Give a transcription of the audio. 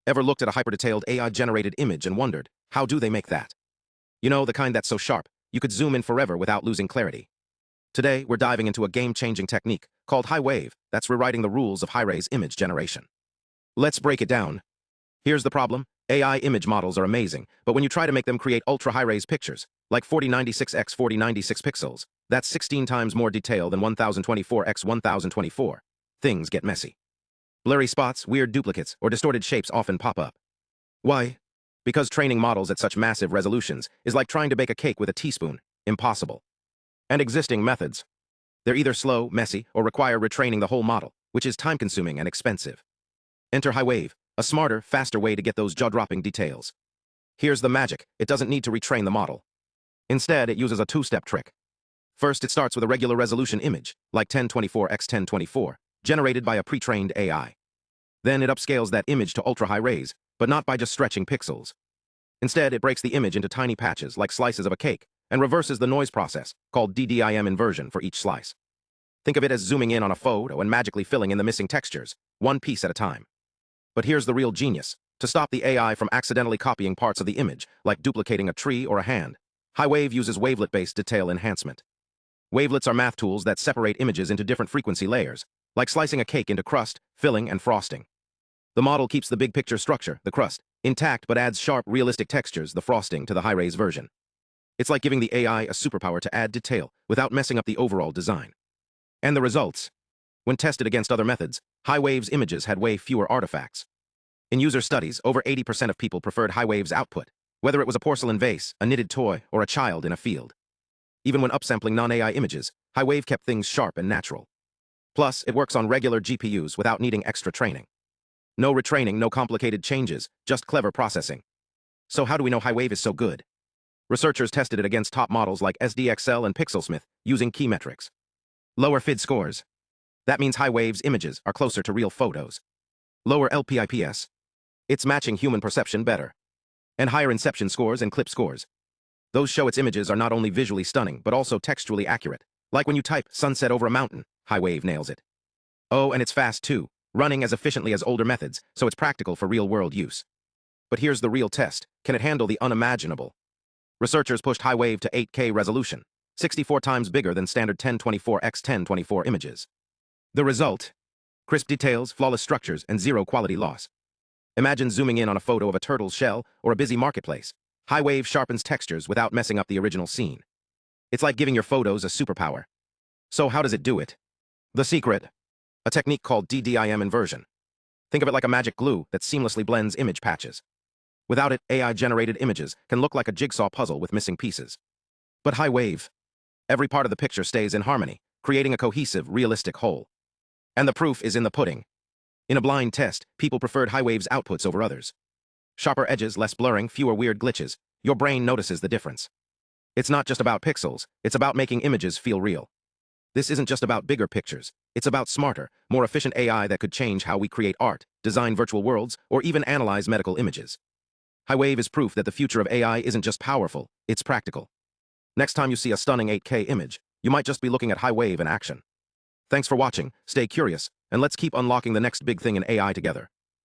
Ever looked at a hyper-detailed AI-generated image and wondered, how do they make that? You know, the kind that's so sharp, you could zoom in forever without losing clarity. Today, we're diving into a game-changing technique called HiWave that's rewriting the rules of Hi-Ray's image generation. Let's break it down. Here's the problem. AI image models are amazing, but when you try to make them create ultra-high-res pictures, like 4096 x 4096 pixels, that's 16 times more detail than 1024 x 1024, things get messy. Blurry spots, weird duplicates, or distorted shapes often pop up. Why? Because training models at such massive resolutions is like trying to bake a cake with a teaspoon. Impossible. And existing methods. They're either slow, messy, or require retraining the whole model, which is time-consuming and expensive. Enter HiWave, a smarter, faster way to get those jaw-dropping details. Here's the magic. It doesn't need to retrain the model. Instead, it uses a two-step trick. First, it starts with a regular resolution image, like 1024 x 1024, generated by a pre-trained AI. Then it upscales that image to ultra-high res, but not by just stretching pixels. Instead, it breaks the image into tiny patches, like slices of a cake, and reverses the noise process, called DDIM inversion, for each slice. Think of it as zooming in on a photo and magically filling in the missing textures, one piece at a time. But here's the real genius. To stop the AI from accidentally copying parts of the image, like duplicating a tree or a hand, HiWave uses wavelet-based detail enhancement. Wavelets are math tools that separate images into different frequency layers, like slicing a cake into crust, filling, and frosting. The model keeps the big picture structure, the crust, intact but adds sharp, realistic textures, the frosting, to the high-res version. It's like giving the AI a superpower to add detail without messing up the overall design. And the results? When tested against other methods, HiWave's images had way fewer artifacts. In user studies, over 80% of people preferred HiWave's output, whether it was a porcelain vase, a knitted toy, or a child in a field. Even when upsampling non-AI images, HiWave kept things sharp and natural. Plus, it works on regular GPUs without needing extra training. No retraining, no complicated changes, just clever processing. So how do we know HiWave is so good? Researchers tested it against top models like SDXL and Pixelsmith using key metrics. Lower FID scores. That means HiWave's images are closer to real photos. Lower LPIPS. It's matching human perception better. And higher inception scores and clip scores. Those show its images are not only visually stunning, but also textually accurate. Like when you type sunset over a mountain, HiWave nails it. Oh, and it's fast too, running as efficiently as older methods, so it's practical for real-world use. But here's the real test. Can it handle the unimaginable? Researchers pushed HiWave to 8K resolution, 64 times bigger than standard 1024 x 1024 images. The result? Crisp details, flawless structures, and zero quality loss. Imagine zooming in on a photo of a turtle's shell or a busy marketplace. HiWave sharpens textures without messing up the original scene. It's like giving your photos a superpower. So how does it do it? The secret? A technique called DDIM inversion. Think of it like a magic glue that seamlessly blends image patches. Without it, AI-generated images can look like a jigsaw puzzle with missing pieces. But HiWave, every part of the picture stays in harmony, creating a cohesive, realistic whole. And the proof is in the pudding. In a blind test, people preferred HiWave's outputs over others. Sharper edges, less blurring, fewer weird glitches. Your brain notices the difference. It's not just about pixels, it's about making images feel real. This isn't just about bigger pictures. It's about smarter, more efficient AI that could change how we create art, design virtual worlds, or even analyze medical images. HiWave is proof that the future of AI isn't just powerful, it's practical. Next time you see a stunning 8K image, you might just be looking at HiWave in action. Thanks for watching, stay curious, and let's keep unlocking the next big thing in AI together.